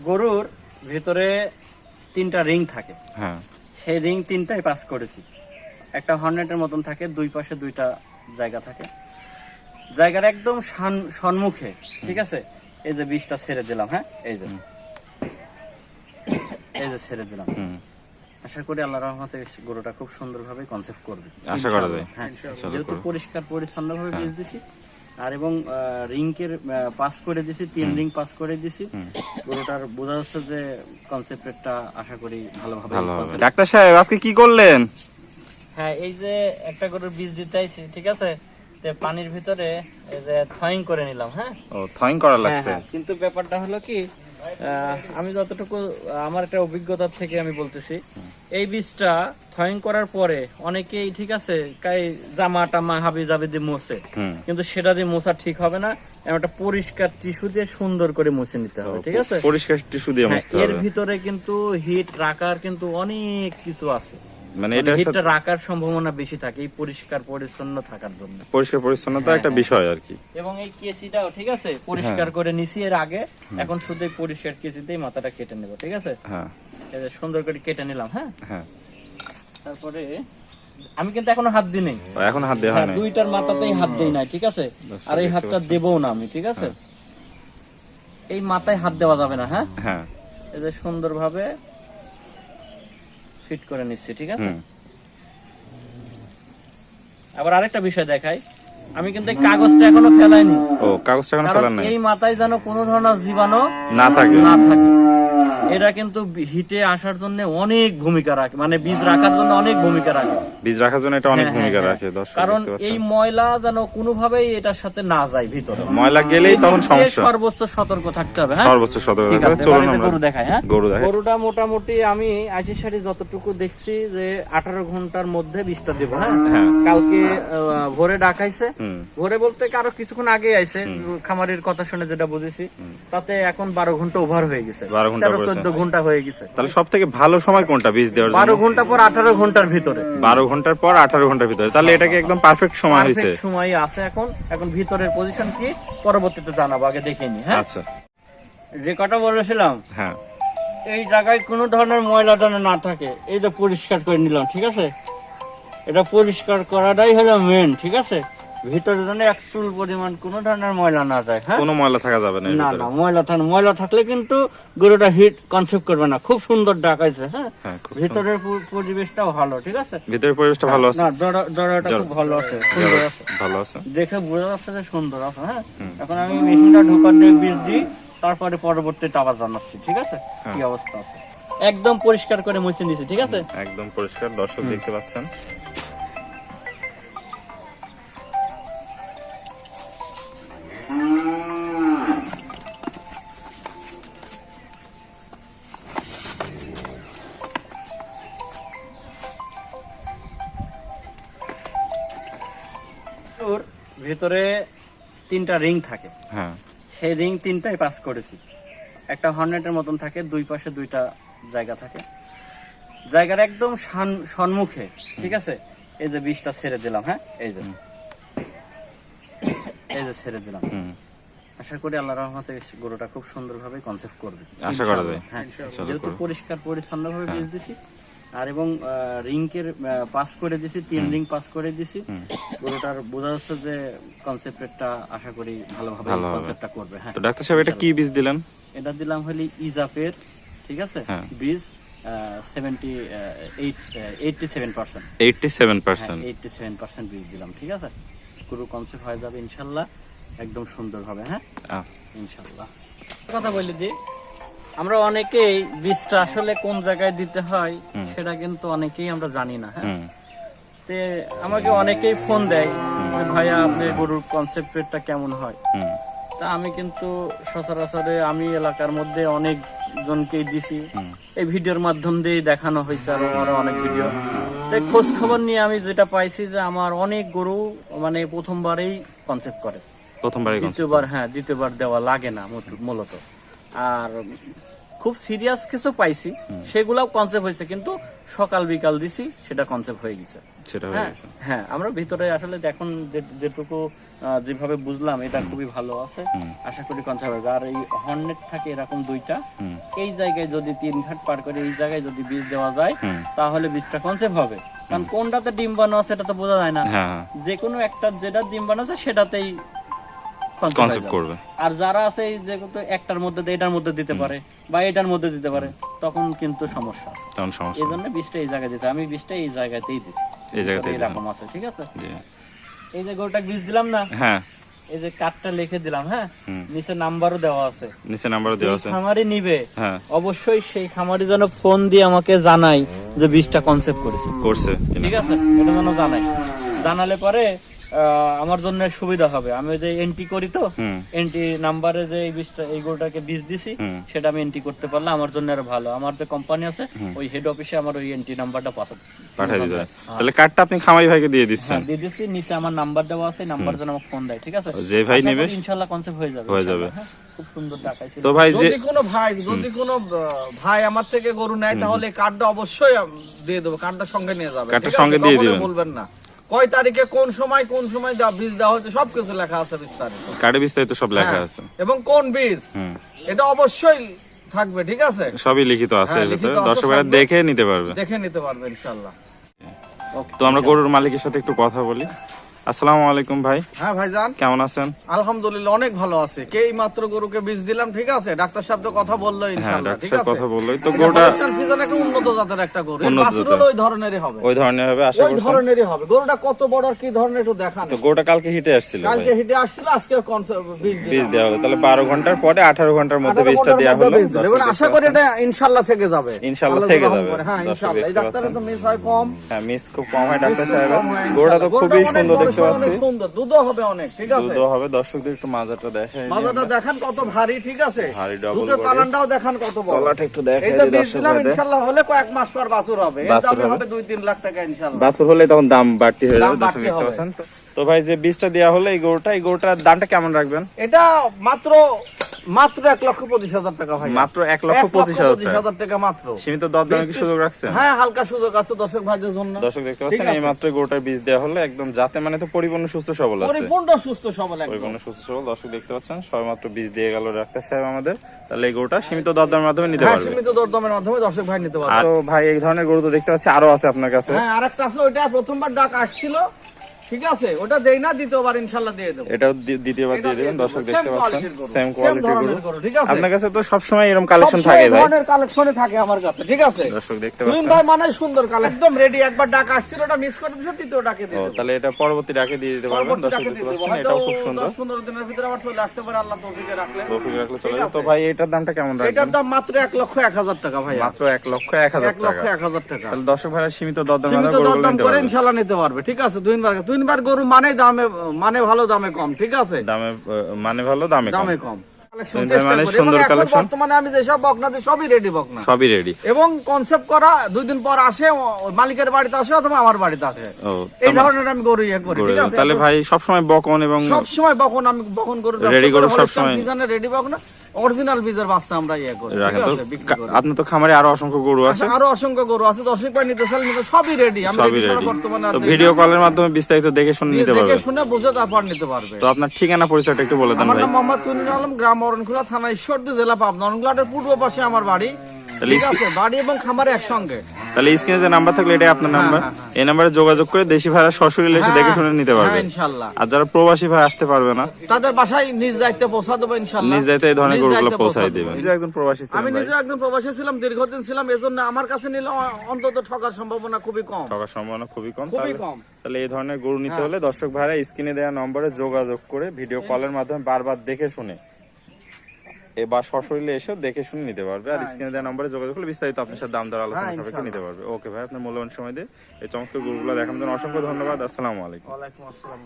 গরুর ভিতরে 3টা রিং থাকে, হ্যাঁ সেই রিং 3টাই পাস করেছি। একটা হর্নেটের মতন থাকে, দুই পাশে 2টা জায়গা থাকে, জায়গার একদম সম্মুখে। ঠিক আছে, এই যে বিষটা ছেড়ে দিলাম। হ্যাঁ, এই যে ছেড়ে দিলাম। আশা করি আল্লাহর রহমতে গরুটা খুব সুন্দরভাবে কনসেপ্ট করবে, আশা করা যায়। হ্যাঁ, যেহেতু পরিষ্কার পরিচ্ছন্ন ভাবে বীজ দিছি আর এবং রিংকের পাস করে দিছি, 3 রিং পাস করে দিছি। গরুটার বোঝা যাচ্ছে যে কনসেপ্টটা আশা করি ভালোভাবে হবে। ডাক্তার সাহেব আজকে কি করলেন? হ্যাঁ, এই যে একটা গরুর বীজ দিতে আইছি, ঠিক আছে, তে পানির ভিতরে এই যে থয়িং করে নিলাম। হ্যাঁ, ও থয়িং করা লাগছে। কিন্তু ব্যাপারটা হলো কি, আমি যতটুকু আমার একটা অভিজ্ঞতার থেকে আমি বলতেছি, এই বীজটা থয়িং করার পরে অনেকেই, ঠিক আছে, জামা টামা হাবি যাবে দিয়ে মোছে, কিন্তু সেটা দিয়ে মোছা ঠিক হবে না। একটা পরিষ্কার টিস্যু দিয়ে সুন্দর করে মুছে নিতে হবে। ঠিক আছে, পরিষ্কার টিস্যু দিয়ে মুছতে হবে। এর ভিতরে কিন্তু হিট রাখার কিন্তু অনেক কিছু আছে, মানে এটা হিটটা রাখার সম্ভাবনা বেশি থাকে এই পরিষ্কার পরিচ্ছন্ন থাকার জন্য। পরিষ্কার পরিচ্ছন্নতা একটা বিষয় আর কি। এবং এই কেসিটাও, ঠিক আছে, পরিষ্কার করে নিছি এর আগে। এখন শুধু এই পরিষ্কার কেসিতেই মাথাটা কেটে নেব। ঠিক আছে, হ্যাঁ, এই যে সুন্দর করে কেটে নিলাম। হ্যাঁ, হ্যাঁ, তারপরে আমি কিন্তু এখনো হাত দিই নাই, এখন হাত দেওয়া হয় না। দুইটার মাথাতেই হাত দেই নাই। ঠিক আছে, আর এই হাতটা দেবও না আমি। ঠিক আছে, এই মাথায় হাত দেওয়া যাবে না। হ্যাঁ, হ্যাঁ, এই যে সুন্দরভাবে ফিট করে নিচ্ছি। ঠিক আছে, আবার আরেকটা বিষয় দেখাই, আমি কিন্তু এই কাগজটা এখনো ফেলাইনি। ও কাগজটা এখনো ফেলান নাই। এই মাথায় যেন কোনো ধরনের জীবাণু না থাকে। এটা কিন্তু হিটে আসার জন্য অনেক ভূমিকা রাখে, মানে বীজ রাখার জন্য অনেক ভূমিকা রাখে। বীজ রাখার জন্য এটা অনেক ভূমিকা রাখে। কারণ এই ময়লা যেন কোনোভাবেই এটার সাথে না যায় ভিতরে। ময়লা গেলেই তখন সমস্যা। সর্বোচ্চ সতর্ক থাকতে হবে। হ্যাঁ, সর্বোচ্চ সতর্ক থাকতে হবে। চলুন আমরা গরু দেখাই। হ্যাঁ, গরু দেখাই। গরুটা মোটামুটি আমি আইসির সাথে যতটুকু দেখছি যে 18 ঘন্টার মধ্যে বীজটা দেবো। হ্যাঁ, কালকে ভোরে ডাকাইছে, ভোরে বলতে আরো কিছুক্ষণ আগে আইছে, খামারের কথা শুনে যেটা বুঝেছি, তাতে এখন 12 ঘন্টা ওভার হয়ে গেছে, 13-14 ঘন্টা হয়ে গেছে। তাহলে সব থেকে ভালো সময় কোনটা বীজ দেওয়ার জন্য? 12 ঘন্টা পর 18 ঘন্টার ভিতরে। 12 ঘন্টার পর 18 ঘন্টার ভিতরে, তাহলে এটাকে একদম পারফেক্ট সময় হয়েছে। সময় আছে এখন ভিতরের পজিশন কি পরবর্তীতে জানাবো, আগে দেখে নি। হ্যাঁ, আচ্ছা, যে কথা বলেছিলাম, হ্যাঁ, এই জায়গায় কোনো ধরনের ময়লা যেন না থাকে, এই যে পরিষ্কার করে নিলাম। ঠিক আছে, এটা পরিষ্কার করাটাই হলো মেন। ঠিক আছে, ভিতরে যেন এক চুল পরিমাণ কোনো ধরনের ময়লা না যায়। হ্যাঁ, কোনো ময়লা থাকা যাবে না। না, ময়লা থাকলে কিন্তু গরুটা হিট কনসেপ্ট করবে না। খুব সুন্দর ডাকাইছে। হ্যাঁ, ভিতরের পরিবেশটাও ভালো। ঠিক আছে, ভিতরের পরিবেশটা ভালো আছে। না, জড়টা খুব ভালো আছে, সুন্দর আছে, ভালো আছে, দেখে বোঝা যাচ্ছে যে সুন্দর আছে। হ্যাঁ, এখন আমি মেশিনটা ঢোকার দিয়ে বীজ দিই, তারপরে পরবর্তীতে আবার জানাচ্ছি। ঠিক আছে, কি অবস্থা আছে। একদম পরিষ্কার করে মুছে নিছি। ঠিক আছে, একদম পরিষ্কার, দর্শক দেখতে পাচ্ছেন। ভিতরে 3টা রিং থাকে, হ্যাঁ, সেই রিং 3টাই পাস করেছি। একটা হর্নেটের মতন থাকে, দুই পাশে 2টা জায়গা থাকে, জায়গার একদম সম্মুখে। ঠিক আছে, এই যে বিষটা ছেড়ে দিলাম। হ্যাঁ, এই যে ছেড়ে দিলাম। আশা করি আল্লাহর রহমতে গরুটা খুব সুন্দরভাবে কনসেপ্ট করবে, আশা করা যায়। হ্যাঁ, যেহেতু পরিষ্কার পরিচ্ছন্ন ভাবে বীজ দিছি আর এবং রিংকের পাস করে দিছি, 3 রিং পাস করে দিছি। গরুটার বোঝা যাচ্ছে যে কনসেপ্টটা আশা করি ভালোভাবে কনসেপ্টটা করবে। হ্যাঁ, তো ডাক্তার সাহেব এটা কি বীজ দিলেন? এটা দিলাম হলি ইজাপের। ঠিক আছে, বীজ 87% 87% বীজ দিলাম। ঠিক আছে, গরু কনসেপ্ট হয়ে যাবে ইনশাল্লাহ, একদম সুন্দর হবে। হ্যাঁ, ইনশাল্লাহ। কথা বলি দি, আমরা অনেকেই বীজটা আসলে কোন জায়গায় দিতে হয় সেটা কিন্তু অনেকেই আমরা জানি না। হ্যাঁ, তে আমাকে অনেকেই ফোন দেয়, ভাইয়া আপনার গরুর কনসেপ্টটা কেমন হয়। তা আমি কিন্তু সচরাচরে আমি এলাকার মধ্যে অনেক জনকেই দিছি, এই ভিডিওর মাধ্যম দিয়ে দেখানো হয়েছে, আরো অনেক ভিডিও। তাই খোঁজ খবর নিয়ে আমি যেটা পাইছি যে আমার অনেক গরু মানে প্রথমবারেই কনসেপ্ট করে, দ্বিতীয়বার দেওয়া লাগে না মূলত। আর খুব সিরিয়াস কিছু পাইছি, সেগুলাও কনসেপ্ট হয়েছে, কিন্তু সকাল বিকাল দিছি সেটা কনসেপ্ট হয়ে গেছে। সেটা হয়ে হ্যাঁ গেছে। হ্যাঁ, আমরা ভিতরে আসলে এখন যেটুকু যেভাবে বুঝলাম এটা খুবই ভালো আছে, আশা করি কনসেপ্ট হবে। আর এই হর্নেট থাকে এরকম দুইটা, এই জায়গায় যদি 3 ঘাট পার করে এই জায়গায় যদি বীজ দেওয়া যায় তাহলে বীজটা কনসেপ্ট হবে। কারণ কোনটাতে ডিম বানানো সেটা তো বোঝা যায় না, হ্যাঁ যে কোনো একটা যেটা ডিম বানাচ্ছে সেটাতেই কনসেপ্ট করবে। আর যারা আছে এই যে একটার মধ্যে এটার মধ্যে দিতে পারে বা এটার মধ্যে দিতে পারে, তখন কিন্তু সমস্যা আছে। তখন সমস্যা। এই জন্য বীজটা এই জায়গায় দিতে, আমি বীজটা এই জায়গাতেই দিচ্ছি, এই জায়গাতেই এরকম আছে, ঠিক আছে। জি। এই যে গরুটা বীজ দিলাম না, হ্যাঁ এই যে কার্ডটা লিখে দিলাম, হ্যাঁ, নিচে নাম্বারও দেওয়া আছে, নিচে নাম্বার দেওয়া আছে। খামারি নিবে হ্যাঁ অবশ্যই সেই খামারি যেন ফোন দিয়ে আমাকে জানাই যে বীজটা কনসেপ্ট করেছি, করছে ঠিক আছে, এটা যেন জানাই। জানালে পরে আমার জন্য সুবিধা হবে। আমি যে এন্ট্রি করি, তো এন্ট্রি নাম্বারে যে এই বীজটা, এই গরুটাকে বীজ দিছি, সেটা আমি এন্ট্রি করতে পারলে আমার জন্য আরো ভালো। আমার যে কোম্পানি আছে ওই হেড অফিসে আমার ওই এন্ট্রি নাম্বারটা পাঠিয়ে দিতে হয়। তাহলে কার্ডটা আপনি খামারি ভাইকে দিয়ে দিচ্ছেন? দিয়ে দিচ্ছি, নিচে আমার নাম্বার দেওয়া আছে, নাম্বার যেন আমাকে ফোন দেয়, ঠিক আছে। যে ভাই নেবে ইনশাআল্লাহ কনসেপ্ট হয়ে যাবে, হয়ে যাবে। হ্যাঁ, খুব সুন্দর দেখাইছে। তো ভাই যে যদি কোনো ভাই আমার থেকে গরু নেয় তাহলে কার্ডটা অবশ্যই দিয়ে দেবো, কার্ডটা সঙ্গে নিয়ে যাবে, কার্ডটা ঠিক আছে? সঙ্গে দিয়ে কখনোই দিবেন। বলবেন না কয় তারিখে কোন সময় বীজ দেওয়া হয়েছে, সবকিছু লেখা আছে বিস্তারিত, কার্ডে বিস্তারিত সব লেখা হ্যাঁ, আছে। এবং কোন বীজ এটা অবশ্যই থাকবে, ঠিক আছে। সবই লিখিত আছে হ্যাঁ, এর লিখিত ভিতরে, আছে, দর্শকরা থাকবে। দেখে নিতে পারবে। দেখে নিতে পারবে ইনশাআল্লাহ। তো আমরা গরুর মালিকের সাথে একটু কথা বলি। আসসালামু আলাইকুম ভাই, হ্যাঁ ভাইজান, কেমন আছেন? আলহামদুলিল্লাহ অনেক ভালো আছে। এই মাত্র গরুকে বীজ দিলাম, ঠিক আছে। ডাক্তার সাহেব তো কথা বললো হ্যাঁ ইনশাআল্লাহ, ঠিক ডাক্তার আছে। কথা বললোই তো। এটা গরুটা হলস্টাইন ফ্রিজিয়ান একটা উন্নত জাতের একটা গরু, উন্নত বাছুর জাতের। হলো ওই ধরনেরই হবে, ওই ধরনের হবে আশা ওই করছেন? ধরনেরই হবে। গরুটা কত বড় আর কি ধরনের একটু দেখান। তো গরুটা কালকে হিটে আসছিল ভাই, কালকে হিটে আসছিল, আজকে বীজ দেওয়া হলো। তাহলে 12 ঘন্টার পরে 18 ঘন্টার মধ্যে বীজটা দেওয়া হলো। এবং আশা করি এটা ইনশাআল্লাহ থেকে যাবে, ইনশাআল্লাহ আল্লাহ থেকে রহম যাবে। করে। হ্যাঁ দর্শক ইনশাআল্লাহ, এই দেখতে ডাক্তারের তো পাচ্ছেন। মিস হয় কম, হ্যাঁ মিস খুব কম হয় ডাক্তার মিস খুব সাহেব। কম হয় গরুটা তো ইনশাআল্লাহ। খুবই গরুটা সুন্দর অনেক দেখতে বড়, পাচ্ছি। অনেক সুন্দর, দুধও হবে অনেক, ঠিক আছে। দুধও হবে। দর্শকদের একটু মাজাটা দেখাই দিই মাজাটা আমরা। দেখান কত ভারী, ঠিক আছে। ভারী double দুধের body। পালানটাও দেখান কত বড়। তলাটা একটু দেখাই এই তো দিই বীজ দর্শক দিলাম, ভাইদের। ইনশাআল্লাহ হলে কয়েক মাস পর বাছুর হবে, এর বাছুর দামই হবে। হবে 2-3 লাখ টাকা ইনশাআল্লাহ। বাছুর হলে তখন দাম বাড়তি হয়ে দাম যাবে, দর্শক বাড়তি দেখতে হবে। পাচ্ছেন। তো ভাই যে বীজটা দেওয়া হলো এই গরুটার দামটা কেমন রাখবেন? এটা মাত্র 1,25,000 টাকা ভাই, মাত্র 1,25,000 টাকা মাত্র। সীমিত দরদামে কি সুযোগ রাখছেন? হ্যাঁ হালকা সুযোগ আছে দর্শক ভাইদের জন্য। দর্শক দেখতে পাচ্ছেন ঠিক আছে। এই মাত্র গরুটার বীজ দেওয়া হলো, একদম যাতে মানে তো পরিপূর্ণ সুস্থ সবল আছে। পরিপূর্ণ সুস্থ সবল একদম। পরিপূর্ণ সুস্থ সবল। দর্শক দেখতে পাচ্ছেন সবেমাত্র বীজ দিয়ে গেল ডাক্তার সাহেব আমাদের। তাহলে এই গরুটা সীমিত দরদামের মাধ্যমে নিতে হ্যাঁ পারবে। সীমিত দরদামের মাধ্যমে দর্শক ভাই নিতে পারবে। আর তো ভাই এই ধরনের গরু তো দেখতে পাচ্ছি আরো আছে আপনার কাছে। হ্যাঁ আরেকটা আছে, ওইটা প্রথমবার ডাক আসছিল, ঠিক আছে। ওটা দেই না, দ্বিতীয়বার ইনশাআল্লাহ দিয়ে দেব। এটাও দ্বিতীয়বার দিয়ে দিবেন। দর্শক দেখতে পাচ্ছেন সেম কোয়ালিটির গরু। ঠিক আছে। আপনার কাছে তো সবসময় এরকম কালেকশন থাকে সব ভাই। ধরনের কালেকশনে থাকে আমার কাছে, ঠিক আছে। দর্শক দেখতে তুহিন পাচ্ছেন। ভাই মানে সুন্দর কালেকশন, একদম রেডি। একবার ডাক আসছিল, ওটা মিস করে দিয়েছে, দ্বিতীয় ডাকে দিয়ে ও দেব। তাহলে এটা পরবর্তী ডাকে দিয়ে দিতে পারবেন। পরবর্তী দর্শক ডাকে দেখতে দিয়ে দেব। পাচ্ছেন হয়তো এটাও খুব সুন্দর। 10-15 দিনের ভিতরে আবার চলে আসতে পারে, আল্লাহ তৌফিকে রাখলে। তৌফিক রাখলে চলে ঠিক যাবে। তো আছে। ভাই এটার দামটা কেমন রাখবেন? এটার দাম মাত্র 1,01,000 টাকা ভাই, মাত্র 1,01,000 টাকা। 1,01,000 টাকা। তাহলে দর্শক ভাইরা সীমিত দরদামে সীমিত গরুগুলো দরদাম নিতে করে পারবে। ইনশাআল্লাহ নিতে পারবে, ঠিক আছে। দুইবার গরু মানে ভালো, দামে কম, ঠিক আছে। দামে মানে ভালো, দামে কম। দামে কম। কালেকশন দুই চেষ্টা মানে করি। সুন্দর এবং এখন কালেকশন। বর্তমানে আমি যেসব বকনা দিই সবই রেডি বকনা, সবই রেডি। এবং কনসেপ্ট করা 2 দিন পর আসে, ওই মালিকের বাড়িতে আসে অথবা আমার বাড়িতে আসে। ও এই ধরনের আমি গরু ইয়ে করি, ঠিক আছে। তাহলে ভাই সবসময় বকন এবং সব সময় আমি বকন গরু Ready গরু সবসময়। রেডি বকনা, অরিজিনাল বীজের বাচ্চা আমরা ইয়ে করি, ঠিক রাখেন। তো আছে, বিক্রি করি। আপনার তো খামারে আরো অসংখ্য গরু আছে। আরো অসংখ্য গরু আছে, দর্শক ভাই নিতে চাইলে নিতে, সবই রেডি। আমি সবই ready ছাড়া রেডি। বর্তমানে আর তো দেই না। ভিডিও কলের মাধ্যমে বিস্তারিত দেখে শুনে নিতে দেখে পারবে। শুনে বুঝে তারপর নিতে পারবে। তো আপনার ঠিকানা পরিচয়টা একটু বলে দেন আমার ভাই। নাম মোহাম্মদ তুহিনুল আলম, গ্রাম অরণখোলা, থানা ঈশ্বরদী, জেলা পাবনা। অরণখোলার পূর্ব পাশে আমার বাড়ি, তাহলে ঠিক আছে। বাড়ি এবং খামার একসঙ্গে। তাহলে স্ক্রিনে যে নাম্বার থাকলে এটাই আপনার নাম্বার। এই নাম্বারে যোগাযোগ করে দেশি ভাড়া সরাসরি এসে দেখে শুনে নিতে পারবে। হ্যাঁ ইনশাআল্লাহ। আর যারা প্রবাসী ভাই আসতে পারবে না, তাদের বাসায় নিজ দায়িত্বে পৌঁছা দেবো ইনশাআল্লাহ। নিজ দায়িত্বে এই ধরনের নিজ গরুগুলো দায়িত্বে পৌঁছাই পৌঁছা দিবেন। দেবো। নিজে একজন প্রবাসী ছিলেন আমি ভাই। নিজে একদম প্রবাসী ছিলাম, দীর্ঘদিন ছিলাম। এজন্য আমার কাছে নিলে অন্তত ঠকার সম্ভাবনা খুবই কম, টাকার সম্ভাবনা খুবই কম। খুবই কম। তাহলে এই ধরনের গরু নিতে হলে দর্শক ভাইরা স্ক্রিনে দেওয়া নম্বরে যোগাযোগ করে ভিডিও কলের মাধ্যমে বারবার দেখে শুনে এবার সশরীরে এসে দেখে শুনে নিতে পারবে। আর স্ক্রিনে দেওয়া নম্বরে যোগাযোগ করলে বিস্তারিত আপনার সাথে দাম দর আলোচনা সাপেক্ষে নিতে পারবে। ওকে ভাই, আপনার মূল্যবান সময় দিয়ে এই চমৎকার গরুগুলো দেখানোর জন্য অসংখ্য ধন্যবাদ। আসসালামু আলাইকুম। ওয়ালাইকুম আসসালাম।